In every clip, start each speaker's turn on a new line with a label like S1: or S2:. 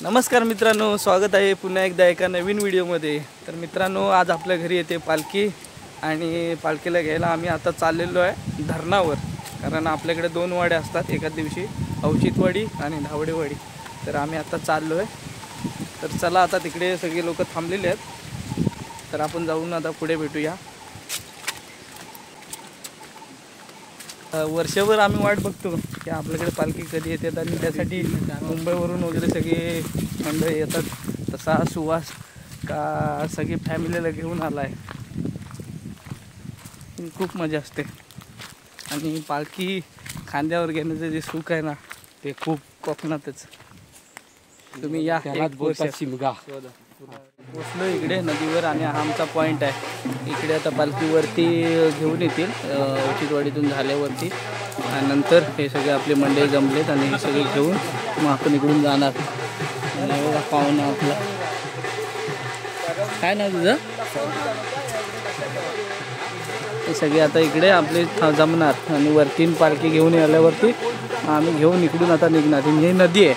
S1: नमस्कार मित्रांनो, स्वागत आहे पुन्हा एकदा एका नवीन व्हिडिओमध्ये। तर मित्रांनो, आज आपल्या घरी येते पालखी आणि पालखीला घ्यायला आम्ही आता चाललेलो आहे धरणावर। कारण आपल्याकडे दोन वाड्या असतात एका दिवशी, औचितवाडी आणि धावडेवाडी। तर आम्ही आता चाललो आहे। तर चला, आता तिकडे सगळे लोक थांबलेले आहेत, तर आपण जाऊन आता पुढे भेटूया। वर्षभर आम्ही वाट बघतो की आपल्याकडे पालखी कधी येतात आणि त्यासाठी मुंबईवरून वगैरे सगळे मंडळी येतात। तसा सुवास का सगळी फॅमिलीला घेऊन आला आहे, खूप मजा असते। आणि पालखी खांद्यावर घेण्याचं जे सुख आहे ना, ते खूप कोकणातच। तुम्ही या शिमगा पोचलो इकडे नदीवर आणि हा आमचा पॉईंट आहे। इकडे आता पालखीवरती घेऊन येतील औचितवाडीतून झाल्यावरती, आणि नंतर हे सगळे आपले मंडळी जमलेत आणि हे सगळे घेऊन मग आपण इकडून जाणार। एवढा पाहुणा आपला, काय ना तुझं, हे सगळे आता इकडे आपले जमणार आणि वरती पालखी घेऊन आल्यावरती आम्ही घेऊन इकडून आता निघणार। ही नदी आहे,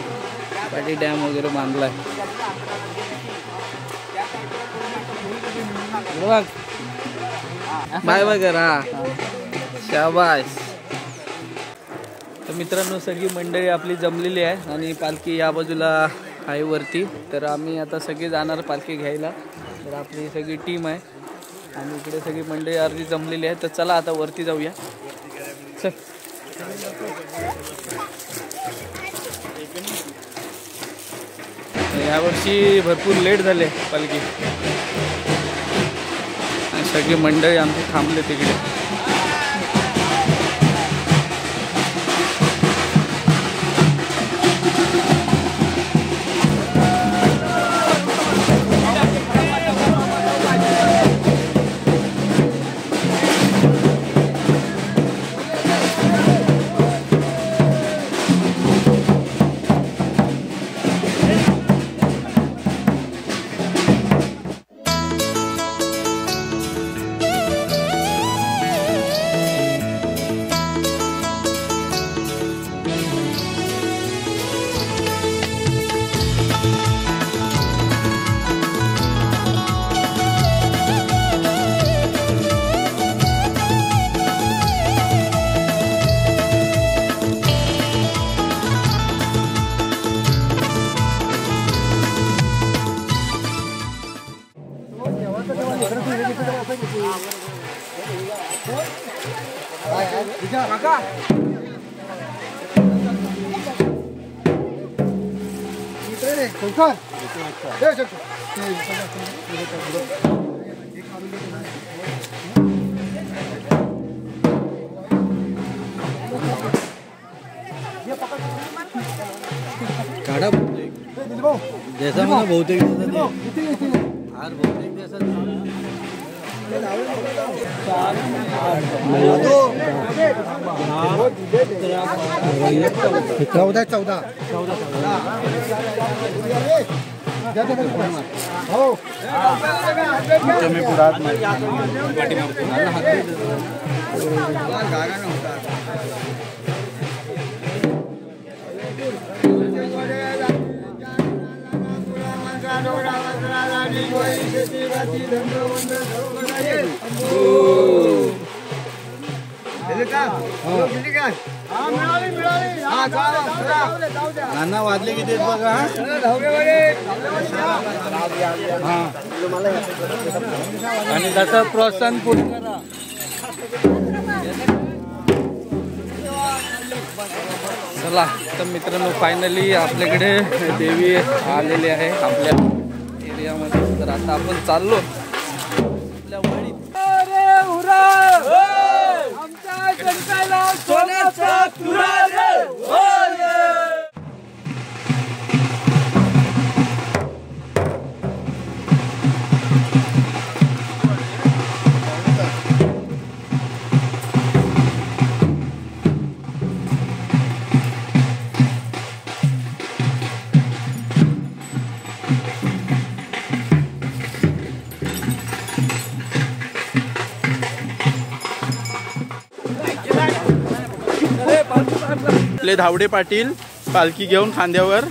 S1: पाटी डॅम वगैरे बांधला आहे। बाय बाय करा, शाबाश। तर मित्रांनो, सगळी मंडळी आपली जमलेली आहे आणि पालखी या बाजूला आहे वरती। तर आम्ही आता सगळे जाणार पालखी घ्यायला। तर आपली सगळी टीम आहे आणि इकडे सगळी मंडळी अर्धी जमलेली आहे। तर चला आता वरती जाऊया, चल। यावर्षी भरपूर लेट झाले पालखी, सगळी मंडळी आमची थांबले तिकडे।
S2: गाडा जैसा मला बहुतेक हार बहुतेक जैसा चौदा चौदा हो मी पुढात नाना वाजले किती बघा।
S1: आणि त्याचं प्रोत्साहन पूर्ण करा। चला, तर मित्रांनो, फायनली आपल्याकडे देवी आलेली आहे आपल्या एरियामध्ये। तर आता आपण चाललो आपल्या वाडीत। आमच्या जनतेला सोन्याचा तुरा रे। आपले धावडे पाटील पालखी घेऊन खांद्यावर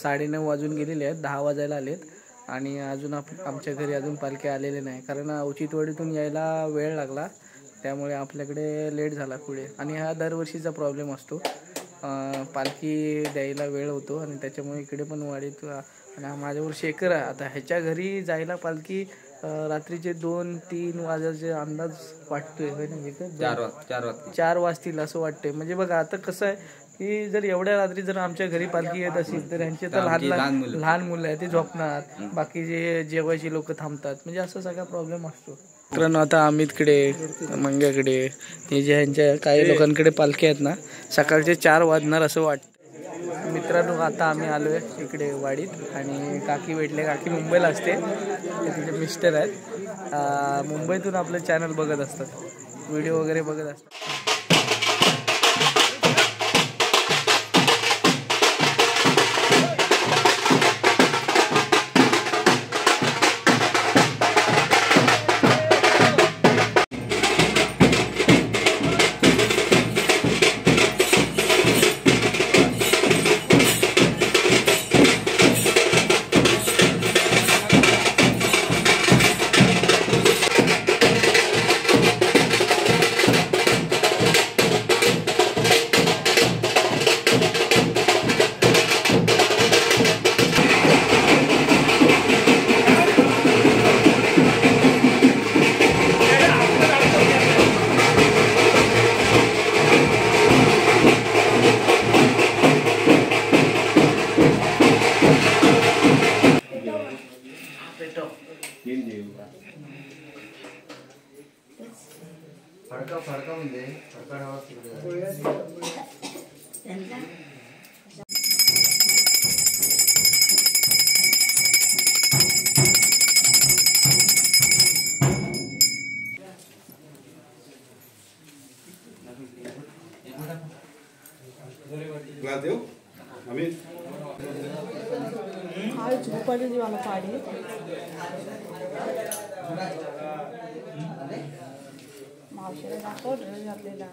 S1: 9:30 वाजून गेलेले आहेत, 10 वाजायला आलेत आणि अजून आमच्या घरी अजून पालखी आलेले नाही. कारण औचित्यवाडीतून यायला वेळ लागला, त्यामुळे आपल्याकडे लेट झाला पुढे. आणि हा दरवर्षीचा प्रॉब्लेम असतो, पालखी द्यायला वेळ होतो आणि त्याच्यामुळे इकडे पण वाडीत. आणि माझ्यावर शेखर आहे, आता ह्याच्या घरी जायला पालखी रात्रीचे 2-3 वाजायचे अंदाज वाटतोय. होय ना, 4 वाजतील असं वाटतंय. म्हणजे बघा आता कसं आहे की जर एवढ्या रात्री जर आमच्या घरी पालखी येत असेल तर यांचे तर लहान मुलं आहेत, ते झोपणार, बाकी जे जेवायची लोक थांबतात, म्हणजे असं सगळा प्रॉब्लेम असतो. मित्रांनो, आता अमितकडे, मंग्याकडे, हे जे ह्यांच्या काही लोकांकडे पालखी आहेत ना, सकाळचे 4 वाजणार असं वाटतं. मित्रांनो, आता आम्ही आलो आहे इकडे वाडीत आणि काकी भेटले. काकी मुंबईला असते, ते तिचे मिस्टर आहेत, मुंबईतून आपलं चॅनल बघत असतात, व्हिडिओ वगैरे बघत असतात.
S2: फडका म्हणजे
S3: झोपायला जीवाला पाडी मावशीला दाखव ड्रेस घातलेला.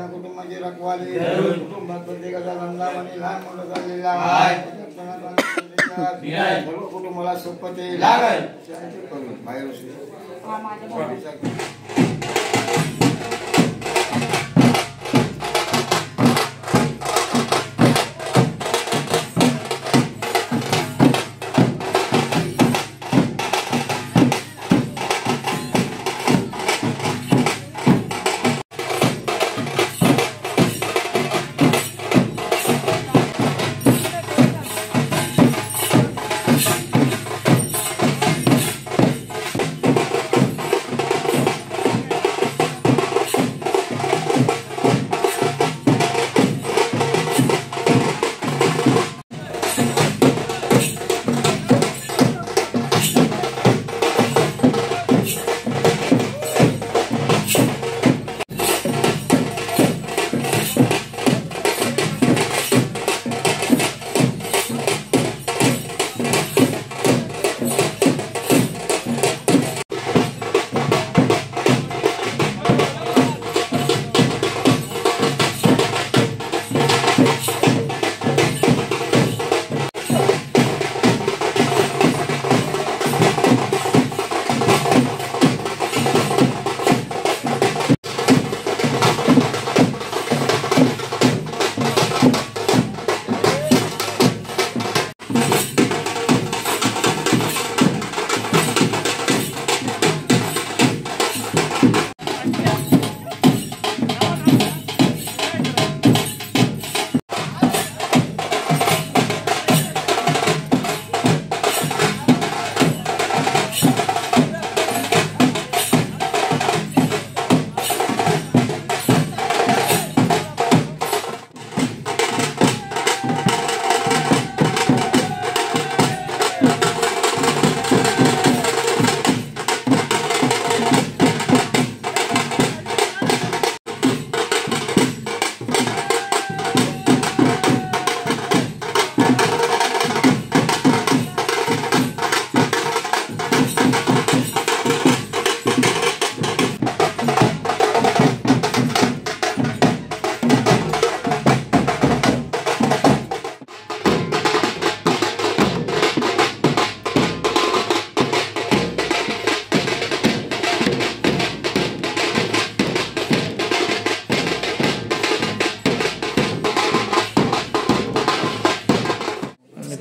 S3: कुटुंबाची रखवाली कुटुंबात प्रत्येकाचा धंदापाणी लहान मोठं चाललेला आहे. सर्व कुटुंबाला सोपते लागल बाहेर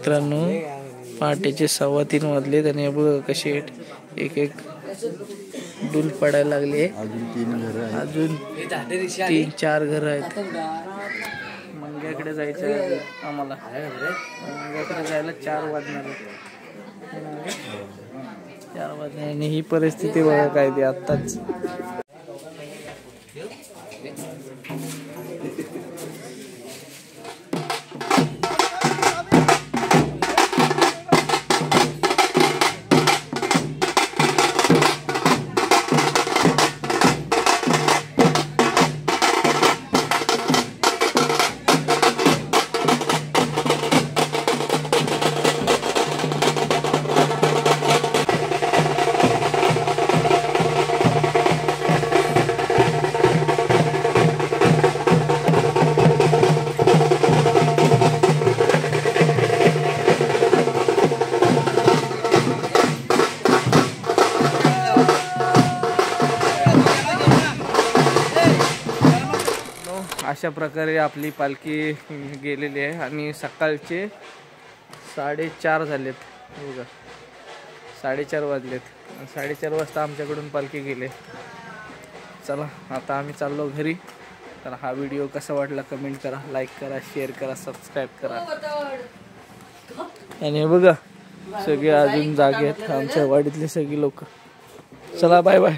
S1: मित्रांनो, पहाटेचे 3:15 वाजलेत आणि हे बघा कशी एक एक डूल पडायला लागले. अजून 3-4 घर आहेत. मंग्याकडे जायचं आहे आम्हाला. मंग्याकडे जायला 4 वाजणार आहेत. 4 वाजणार आणि ही परिस्थिती बघा काय ती आत्ताच. अशा प्रकारे आपली पालखी गेलेली आहे आणि सकाळचे 4:30 झालेत. बघा 4:30 वाजलेत. 4:30 वाजता आमच्याकडून पालखी गेले. चला आता आम्ही चाललो घरी. तर हा व्हिडिओ कसा वाटला कमेंट करा, लाईक करा, शेअर करा, सबस्क्राईब करा. आणि बघा सगळे अजून जागे आहेत आमच्या वाडीतले सगळे लोक. चला बाय बाय.